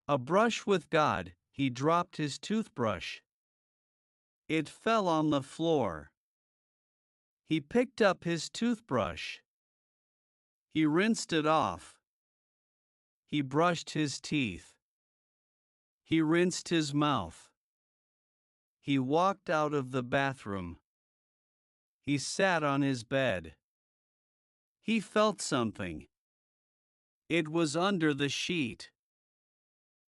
A brush with God, he dropped his toothbrush. It fell on the floor. He picked up his toothbrush. He rinsed it off. He brushed his teeth. He rinsed his mouth. He walked out of the bathroom. He sat on his bed. He felt something. It was under the sheet.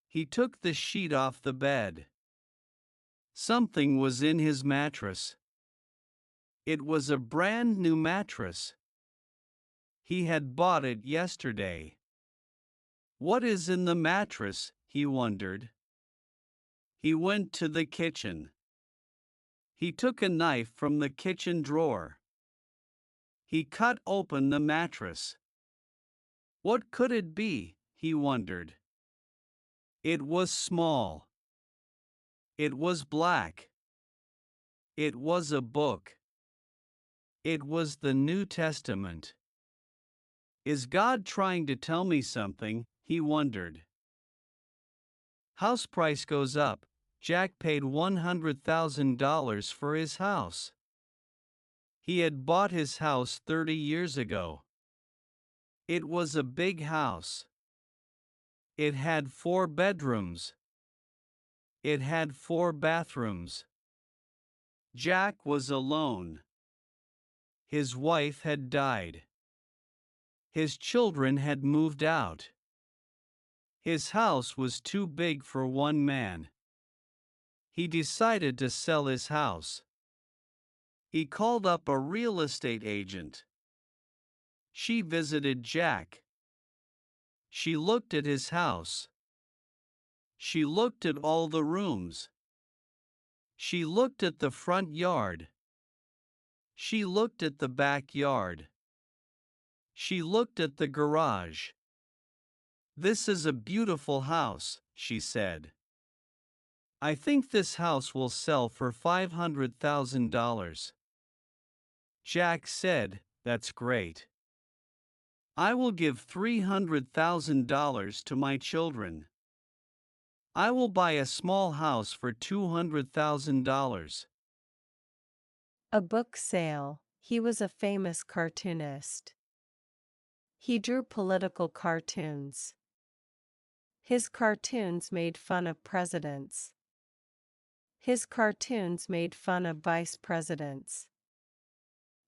He took the sheet off the bed. Something was in his mattress. It was a brand new mattress. He had bought it yesterday. What is in the mattress, he wondered. He went to the kitchen. He took a knife from the kitchen drawer. He cut open the mattress. What could it be, he wondered. It was small. It was black. It was a book. It was the New Testament. Is God trying to tell me something, he wondered. House price goes up. Jack paid $100,000 for his house. He had bought his house 30 years ago. It was a big house. It had 4 bedrooms. It had 4 bathrooms. Jack was alone. His wife had died. His children had moved out. His house was too big for one man. He decided to sell his house. He called up a real estate agent. She visited Jack. She looked at his house. She looked at all the rooms. She looked at the front yard. She looked at the backyard. She looked at the garage. This is a beautiful house, she said. I think this house will sell for $500,000. Jack said, That's great. I will give $300,000 to my children. I will buy a small house for $200,000. A book sale. He was a famous cartoonist. He drew political cartoons. His cartoons made fun of presidents. His cartoons made fun of vice presidents.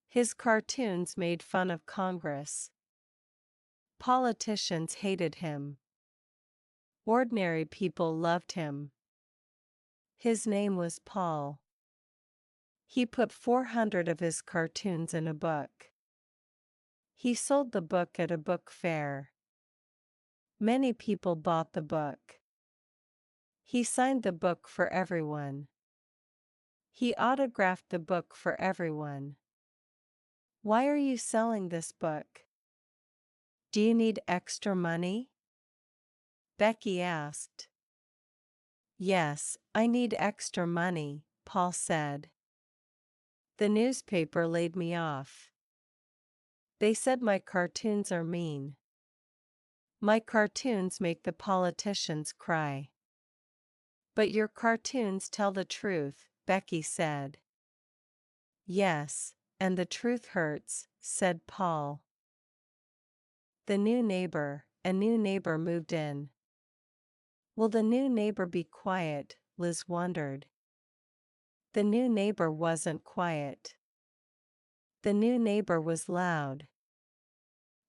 His cartoons made fun of Congress. Politicians hated him. Ordinary people loved him. His name was Paul. He put 400 of his cartoons in a book. He sold the book at a book fair. Many people bought the book. He signed the book for everyone. He autographed the book for everyone. Why are you selling this book? Do you need extra money? Becky asked. Yes, I need extra money, Paul said. The newspaper laid me off. They said my cartoons are mean. My cartoons make the politicians cry. But your cartoons tell the truth, Becky said. Yes, and the truth hurts, said Paul. The new neighbor. A new neighbor moved in. Will the new neighbor be quiet? Liz wondered. The new neighbor wasn't quiet. The new neighbor was loud.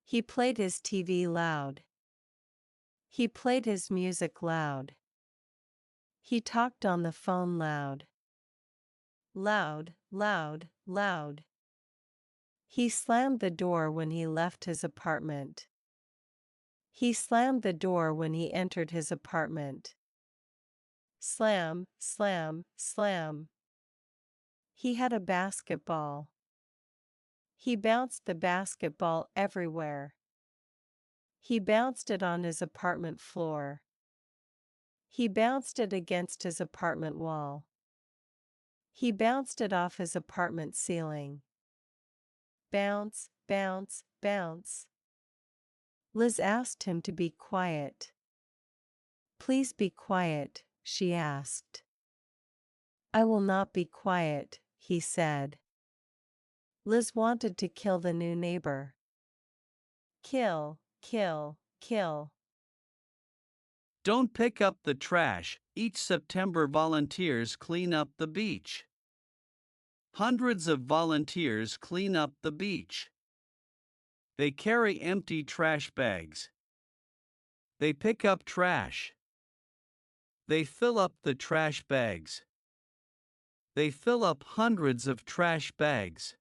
He played his TV loud. He played his music loud. He talked on the phone loud. Loud, loud, loud. He slammed the door when he left his apartment. He slammed the door when he entered his apartment. Slam, slam, slam. He had a basketball. He bounced the basketball everywhere. He bounced it on his apartment floor. He bounced it against his apartment wall. He bounced it off his apartment ceiling. Bounce, bounce, bounce. Liz asked him to be quiet. Please be quiet, she asked. I will not be quiet, he said. Liz wanted to kill the new neighbor. Kill, kill, kill. Don't pick up the trash. Each September, volunteers clean up the beach. Hundreds of volunteers clean up the beach. They carry empty trash bags. They pick up trash. They fill up the trash bags. They fill up hundreds of trash bags.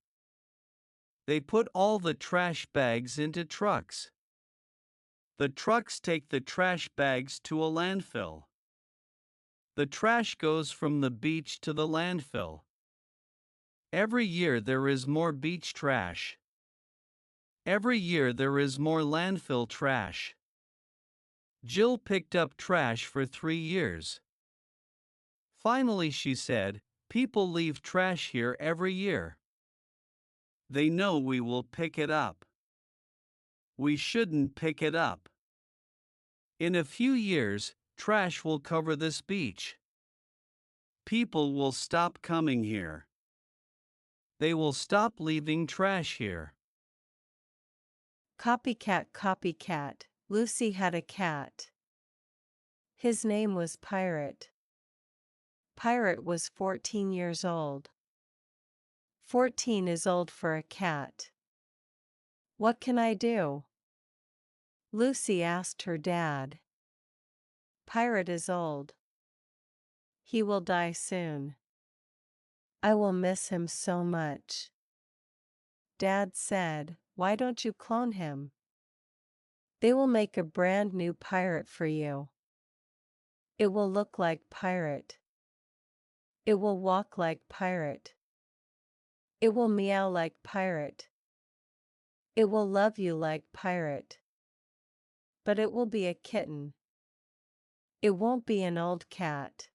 They put all the trash bags into trucks. The trucks take the trash bags to a landfill. The trash goes from the beach to the landfill. Every year there is more beach trash. Every year there is more landfill trash. Jill picked up trash for 3 years. Finally she said, people leave trash here every year. They know we will pick it up. We shouldn't pick it up. In a few years, trash will cover this beach. People will stop coming here. They will stop leaving trash here. Copycat, copycat, Lucy had a cat. His name was Pirate. Pirate was 14 years old. 14 is old for a cat. What can I do? Lucy asked her dad. Pirate is old. He will die soon. I will miss him so much. Dad said, why don't you clone him? They will make a brand new pirate for you. It will look like Pirate. It will walk like Pirate. It will meow like Pirate. It will love you like Pirate. But it will be a kitten. It won't be an old cat.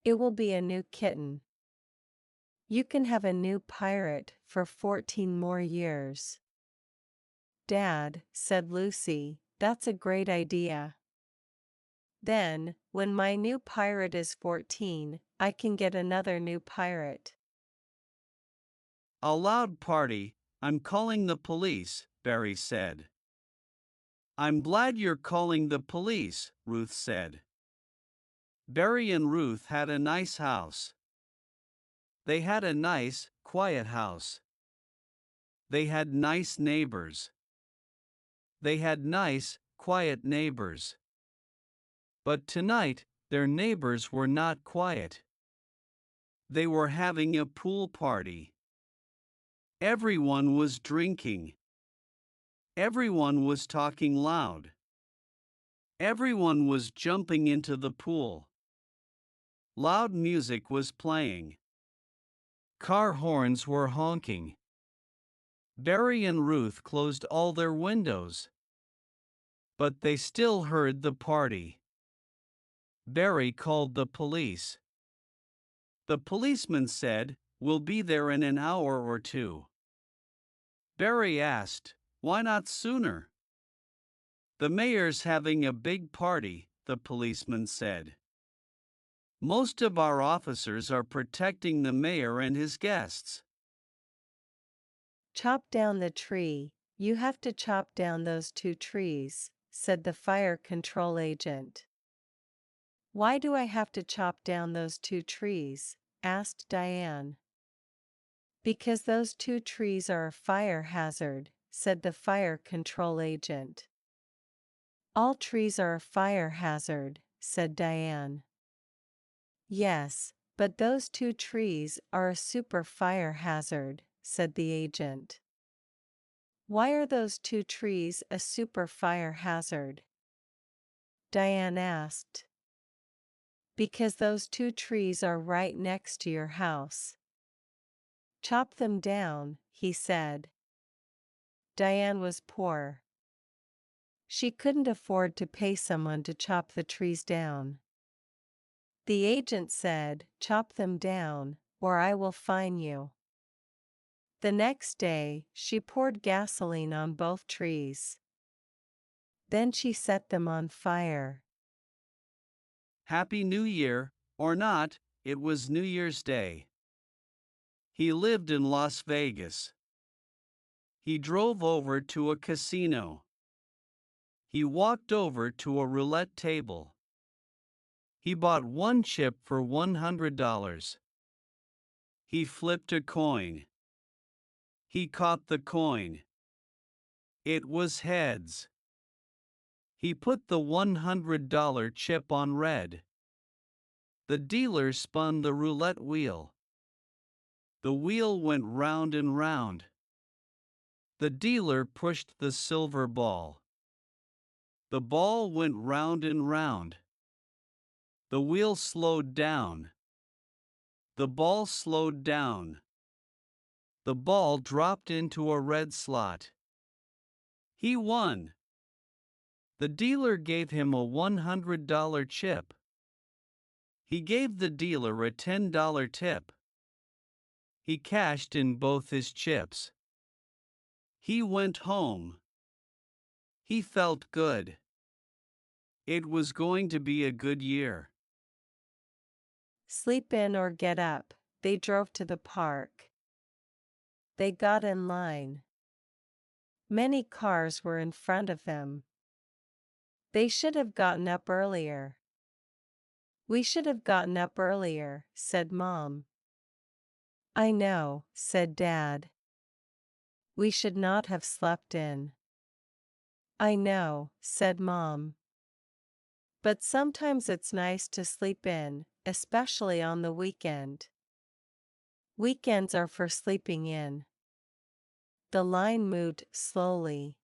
It will be a new kitten. You can have a new pirate for 14 more years. Dad, said Lucy, that's a great idea. Then, when my new pirate is 14, I can get another new pirate. A loud party. I'm calling the police, Barry said. I'm glad you're calling the police, Ruth said. Barry and Ruth had a nice house. They had a nice, quiet house. They had nice neighbors. They had nice, quiet neighbors. But tonight, their neighbors were not quiet. They were having a pool party. Everyone was drinking. Everyone was talking loud. Everyone was jumping into the pool. Loud music was playing. Car horns were honking. Barry and Ruth closed all their windows. But they still heard the party. Barry called the police. The policeman said, we'll be there in an hour or two. Barry asked, why not sooner? The mayor's having a big party, the policeman said. Most of our officers are protecting the mayor and his guests. Chop down the tree. You have to chop down those 2 trees, said the fire control agent. Why do I have to chop down those 2 trees? Asked Diane. Because those 2 trees are a fire hazard, said the fire control agent. All trees are a fire hazard, said Diane. Yes, but those 2 trees are a super fire hazard, said the agent. Why are those 2 trees a super fire hazard? Diane asked. Because those 2 trees are right next to your house. Chop them down, he said. Diane was poor. She couldn't afford to pay someone to chop the trees down. The agent said, chop them down, or I will fine you. The next day, she poured gasoline on both trees. Then she set them on fire. Happy New Year, or not, it was New Year's Day. He lived in Las Vegas. He drove over to a casino. He walked over to a roulette table. He bought one chip for $100. He flipped a coin. He caught the coin. It was heads. He put the $100 chip on red. The dealer spun the roulette wheel. The wheel went round and round. The dealer pushed the silver ball. The ball went round and round. The wheel slowed down. The ball slowed down. The ball dropped into a red slot. He won. The dealer gave him a $100 chip. He gave the dealer a $10 tip. He cashed in both his chips. He went home. He felt good. It was going to be a good year. Sleep in or get up. They drove to the park. They got in line. Many cars were in front of them. They should have gotten up earlier. We should have gotten up earlier, said Mom. I know, said Dad. We should not have slept in. I know, said Mom. But sometimes it's nice to sleep in, especially on the weekend. Weekends are for sleeping in. The line moved slowly.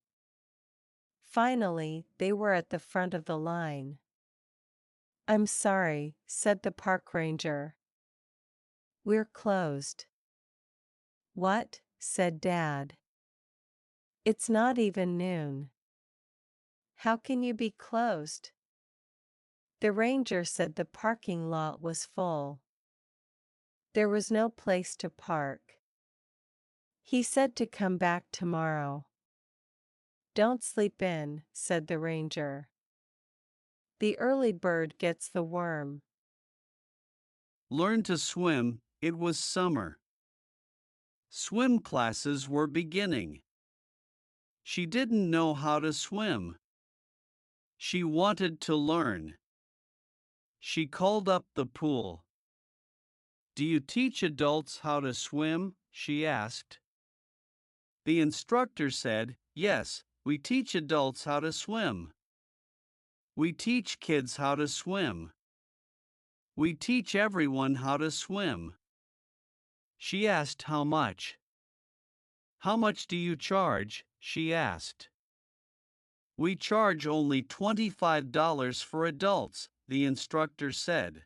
Finally, they were at the front of the line. I'm sorry, said the park ranger. We're closed. What? Said Dad. It's not even noon. How can you be closed? The ranger said the parking lot was full. There was no place to park. He said to come back tomorrow. Don't sleep in, said the ranger. The early bird gets the worm. Learn to swim, it was summer. Swim classes were beginning. She didn't know how to swim. She wanted to learn. She called up the pool. Do you teach adults how to swim? She asked. The instructor said, yes, we teach adults how to swim. We teach kids how to swim. We teach everyone how to swim. She asked how much. How much do you charge? She asked. We charge only $25 for adults, the instructor said.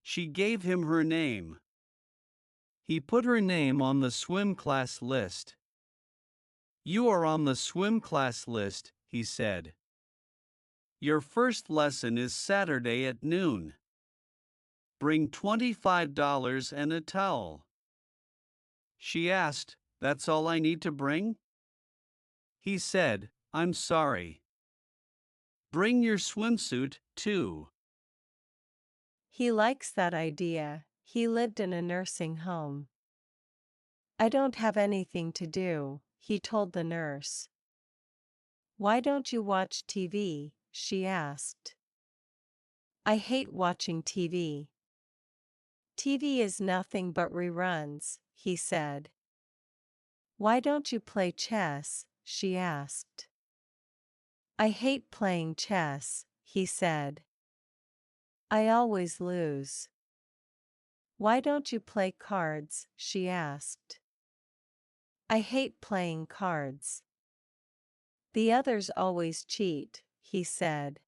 She gave him her name. He put her name on the swim class list. You are on the swim class list, he said. Your first lesson is Saturday at noon. Bring $25 and a towel. She asked, that's all I need to bring? He said, I'm sorry. Bring your swimsuit, too. He likes that idea. He lived in a nursing home. I don't have anything to do, he told the nurse. Why don't you watch TV? She asked. I hate watching TV. TV is nothing but reruns, he said. Why don't you play chess? She asked. I hate playing chess, he said. I always lose. Why don't you play cards? She asked. I hate playing cards. The others always cheat, he said.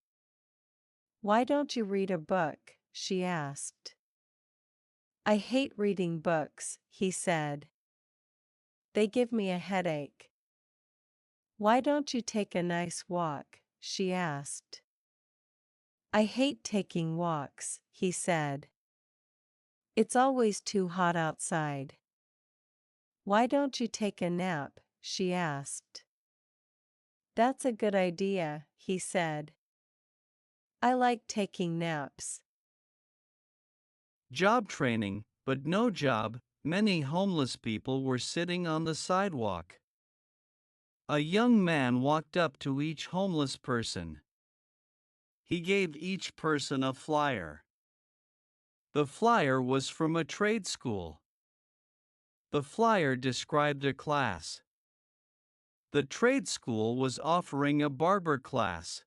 Why don't you read a book? She asked. I hate reading books, he said. They give me a headache. Why don't you take a nice walk? She asked. I hate taking walks, he said. It's always too hot outside. Why don't you take a nap? She asked. That's a good idea, he said. I like taking naps. Job training, but no job. Many homeless people were sitting on the sidewalk. A young man walked up to each homeless person. He gave each person a flyer. The flyer was from a trade school. The flyer described a class. The trade school was offering a barber class.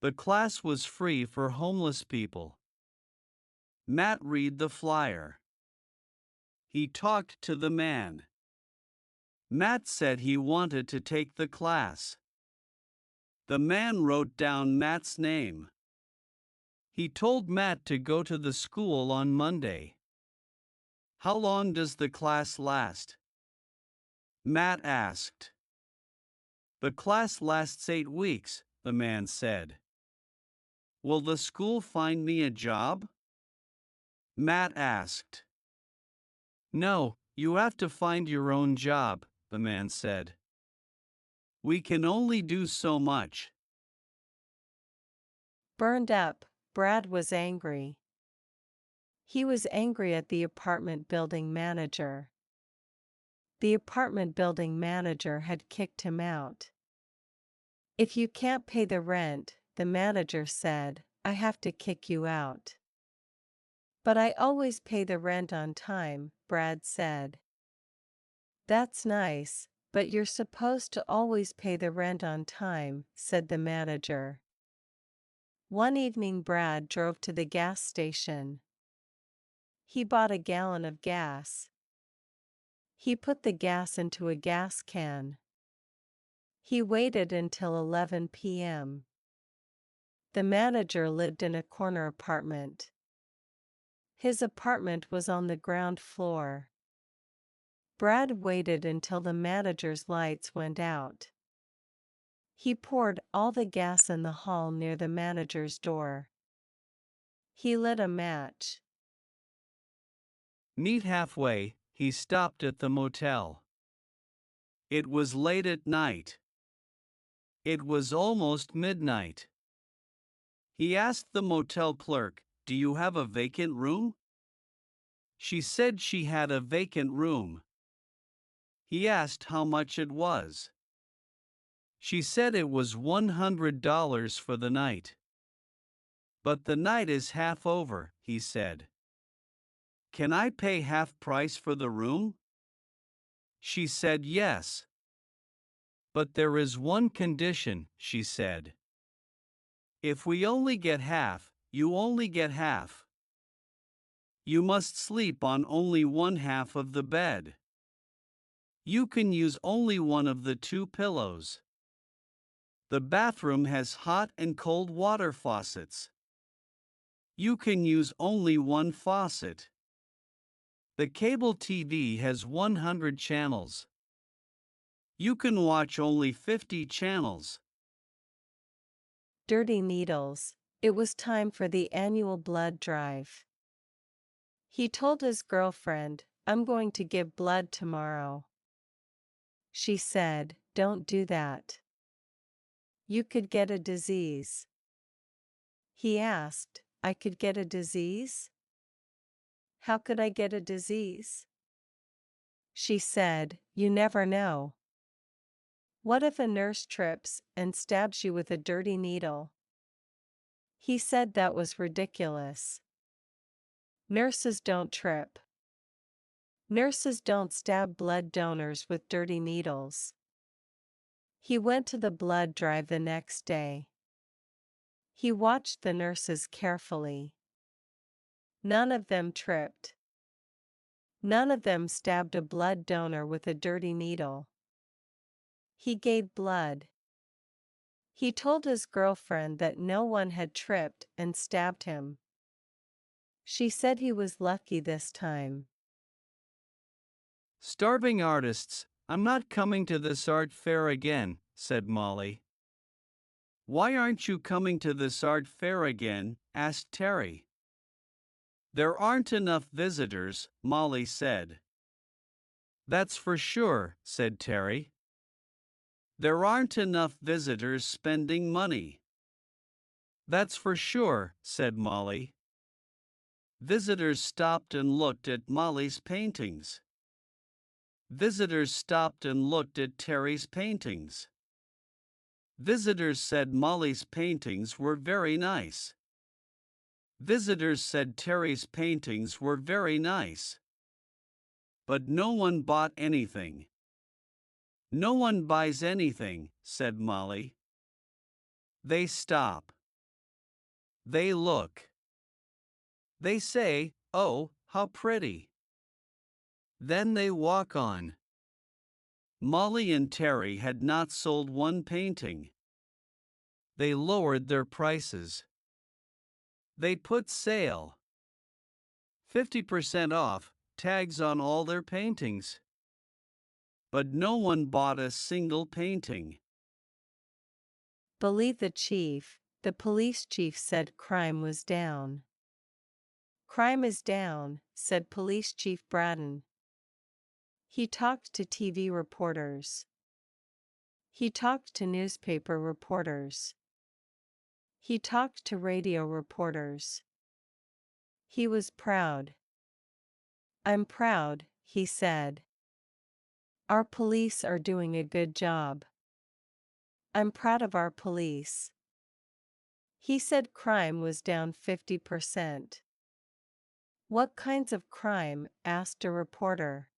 The class was free for homeless people. Matt read the flyer. He talked to the man. Matt said he wanted to take the class. The man wrote down Matt's name. He told Matt to go to the school on Monday. How long does the class last? Matt asked. The class lasts 8 weeks, the man said. Will the school find me a job? Matt asked. No, you have to find your own job, the man said. We can only do so much. Burned up, Brad was angry. He was angry at the apartment building manager. The apartment building manager had kicked him out. If you can't pay the rent, the manager said, I have to kick you out. But I always pay the rent on time, Brad said. That's nice, but you're supposed to always pay the rent on time, said the manager. One evening Brad drove to the gas station. He bought a gallon of gas. He put the gas into a gas can. He waited until 11 p.m. The manager lived in a corner apartment. His apartment was on the ground floor. Brad waited until the manager's lights went out. He poured all the gas in the hall near the manager's door. He lit a match. Meet halfway, he stopped at the motel. It was late at night. It was almost midnight. He asked the motel clerk, Do you have a vacant room? She said she had a vacant room. He asked how much it was. She said it was $100 for the night. But the night is half over, he said. Can I pay half price for the room? She said yes. But there is one condition, she said. If we only get half, you only get half. You must sleep on only one half of the bed. You can use only one of the 2 pillows. The bathroom has hot and cold water faucets. You can use only one faucet. The cable TV has 100 channels. You can watch only 50 channels. Dirty needles. It was time for the annual blood drive. He told his girlfriend, I'm going to give blood tomorrow. She said, Don't do that. You could get a disease. He asked, I could get a disease? How could I get a disease? She said, You never know. What if a nurse trips and stabs you with a dirty needle? He said that was ridiculous. Nurses don't trip. Nurses don't stab blood donors with dirty needles. He went to the blood drive the next day. He watched the nurses carefully. None of them tripped. None of them stabbed a blood donor with a dirty needle. He gave blood. He told his girlfriend that no one had tripped and stabbed him. She said he was lucky this time. Starving artists, I'm not coming to this art fair again, said Molly. Why aren't you coming to this art fair again? Asked Terry. There aren't enough visitors, Molly said. That's for sure, said Terry. There aren't enough visitors spending money. That's for sure, said Molly. Visitors stopped and looked at Molly's paintings. Visitors stopped and looked at Terry's paintings. Visitors said Molly's paintings were very nice. Visitors said Terry's paintings were very nice. But no one bought anything. No one buys anything, said Molly. They stop. They look. They say, "Oh, how pretty." Then they walk on. Molly and Terry had not sold one painting. They lowered their prices. They put sale. 50% off, tags on all their paintings. But no one bought a single painting. Believe the chief, the police chief said crime was down. Crime is down, said Police Chief Braden. He talked to TV reporters. He talked to newspaper reporters. He talked to radio reporters. He was proud. I'm proud, he said. Our police are doing a good job. I'm proud of our police. He said crime was down 50%. What kinds of crime? Asked a reporter.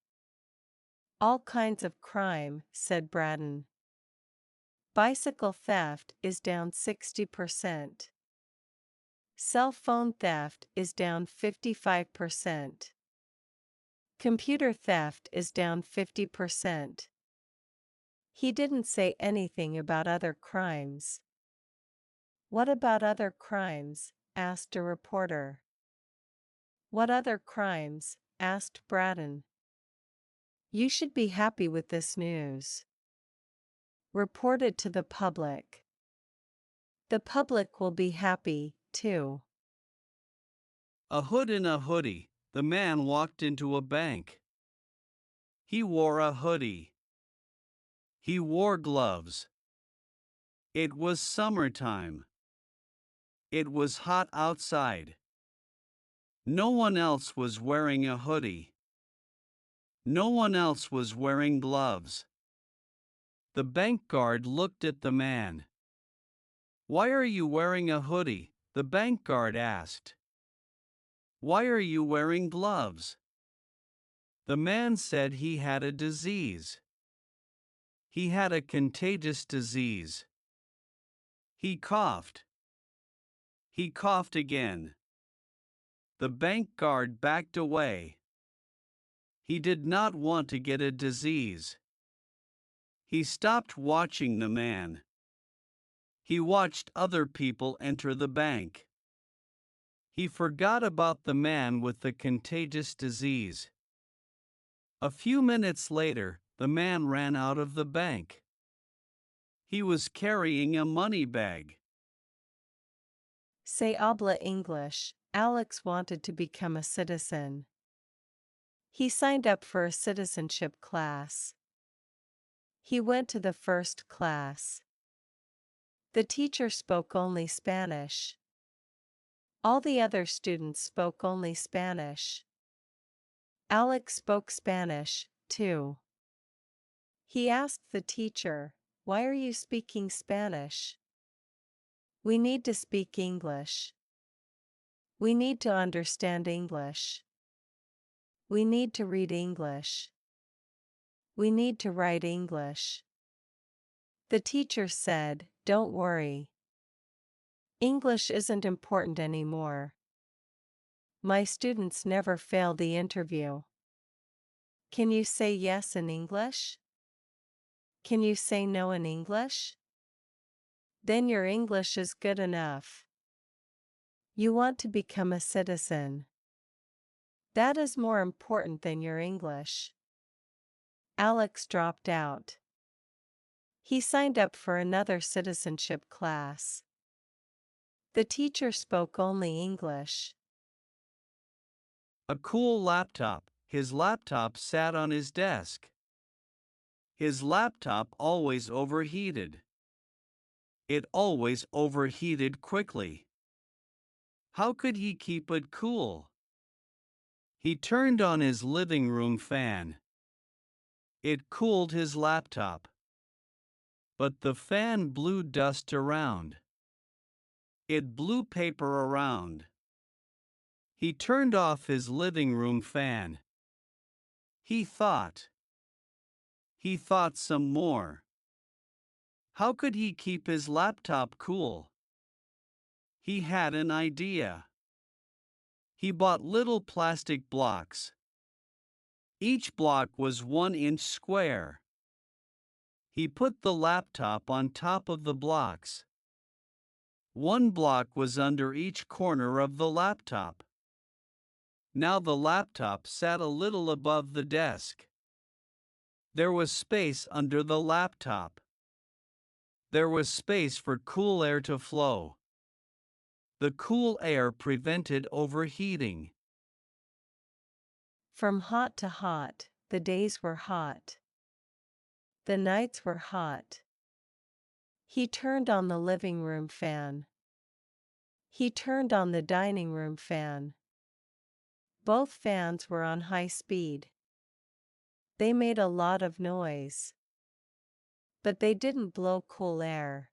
All kinds of crime, said Braden. Bicycle theft is down 60%. Cell phone theft is down 55%. Computer theft is down 50%. He didn't say anything about other crimes. What about other crimes? Asked a reporter. What other crimes? Asked Braden. You should be happy with this news. Report it to the public. The public will be happy, too. A hood and a hoodie, the man walked into a bank. He wore a hoodie. He wore gloves. It was summertime. It was hot outside. No one else was wearing a hoodie. No one else was wearing gloves. The bank guard looked at the man. "Why are you wearing a hoodie?" the bank guard asked. "Why are you wearing gloves?" The man said he had a disease. He had a contagious disease. He coughed. He coughed again. The bank guard backed away. He did not want to get a disease. He stopped watching the man. He watched other people enter the bank. He forgot about the man with the contagious disease. A few minutes later, the man ran out of the bank. He was carrying a money bag. Say habla English. Alex wanted to become a citizen. He signed up for a citizenship class. He went to the first class. The teacher spoke only Spanish. All the other students spoke only Spanish. Alex spoke Spanish, too. He asked the teacher, "Why are you speaking Spanish?" "We need to speak English." "We need to understand English." "We need to read English." "We need to write English." The teacher said, "Don't worry. English isn't important anymore. My students never fail the interview." Can you say yes in English? Can you say no in English? Then your English is good enough. You want to become a citizen. That is more important than your English. Alex dropped out. He signed up for another citizenship class. The teacher spoke only English. A cool laptop. His laptop sat on his desk. His laptop always overheated. It always overheated quickly. How could he keep it cool? He turned on his living room fan. It cooled his laptop. But the fan blew dust around. It blew paper around. He turned off his living room fan. He thought. He thought some more. How could he keep his laptop cool? He had an idea. He bought little plastic blocks. Each block was 1 inch square. He put the laptop on top of the blocks. One block was under each corner of the laptop. Now the laptop sat a little above the desk. There was space under the laptop. There was space for cool air to flow. The cool air prevented overheating. From hot to hot, the days were hot. The nights were hot. He turned on the living room fan. He turned on the dining room fan. Both fans were on high speed. They made a lot of noise. But they didn't blow cool air.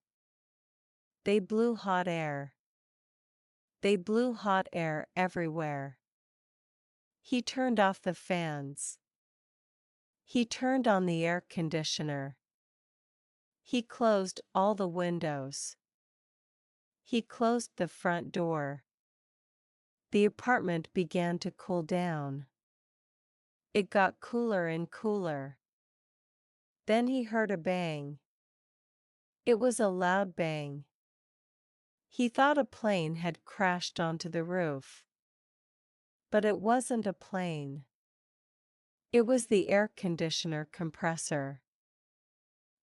They blew hot air. They blew hot air everywhere. He turned off the fans. He turned on the air conditioner. He closed all the windows. He closed the front door. The apartment began to cool down. It got cooler and cooler. Then he heard a bang. It was a loud bang. He thought a plane had crashed onto the roof. But it wasn't a plane. It was the air conditioner compressor.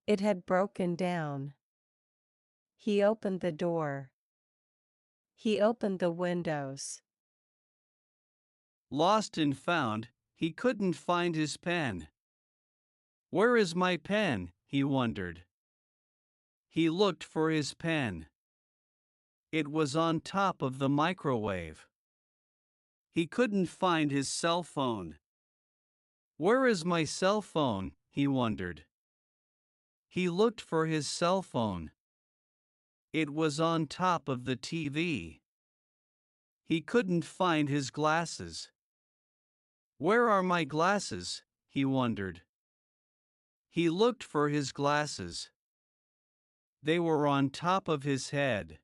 It had broken down. He opened the door. He opened the windows. Lost and found, he couldn't find his pen. Where is my pen? He wondered. He looked for his pen. It was on top of the microwave. He couldn't find his cell phone. Where is my cell phone? He wondered. He looked for his cell phone. It was on top of the TV. He couldn't find his glasses. Where are my glasses? He wondered. He looked for his glasses. They were on top of his head.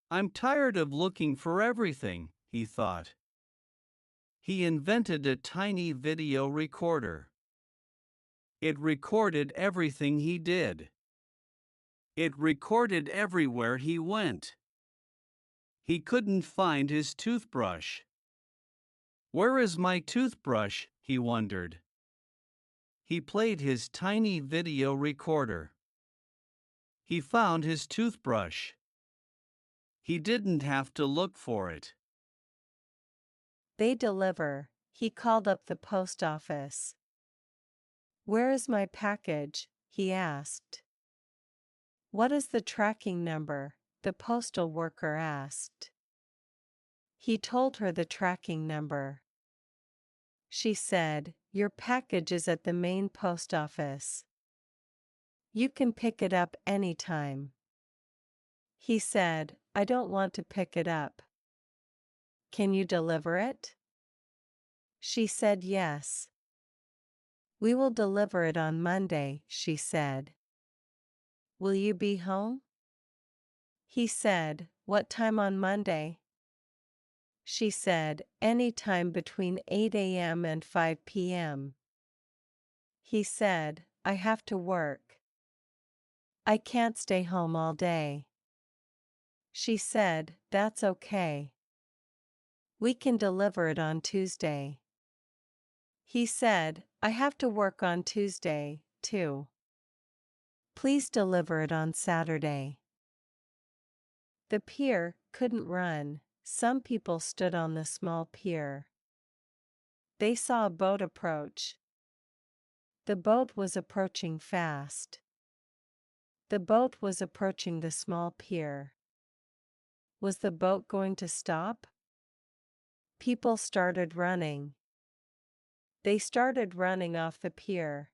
I'm tired of looking for everything, he thought. He invented a tiny video recorder. It recorded everything he did. It recorded everywhere he went. He couldn't find his toothbrush. Where is my toothbrush? He wondered. He played his tiny video recorder. He found his toothbrush. He didn't have to look for it. They deliver. He called up the post office. Where is my package? He asked. What is the tracking number? The postal worker asked. He told her the tracking number. She said, your package is at the main post office. You can pick it up anytime. He said, I don't want to pick it up. Can you deliver it? She said yes. We will deliver it on Monday, she said. Will you be home? He said, what time on Monday? She said, any time between 8 a.m. and 5 p.m. He said, I have to work. I can't stay home all day. She said, that's okay. We can deliver it on Tuesday. He said, I have to work on Tuesday, too. Please deliver it on Saturday. The pier couldn't run. Some people stood on the small pier. They saw a boat approach. The boat was approaching fast. The boat was approaching the small pier. Was the boat going to stop? People started running. They started running off the pier.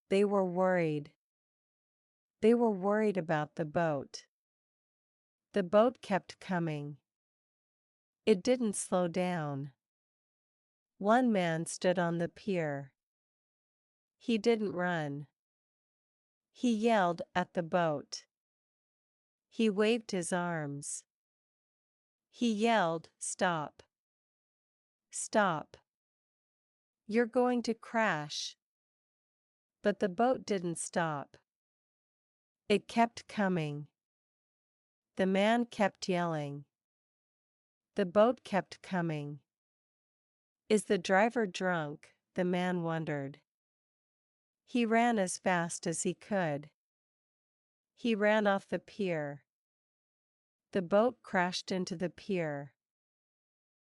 They were worried. They were worried about the boat. The boat kept coming. It didn't slow down. One man stood on the pier. He didn't run. He yelled at the boat. He waved his arms. He yelled, "Stop! Stop! You're going to crash!" But the boat didn't stop. It kept coming. The man kept yelling. The boat kept coming. Is the driver drunk? The man wondered. He ran as fast as he could. He ran off the pier. The boat crashed into the pier.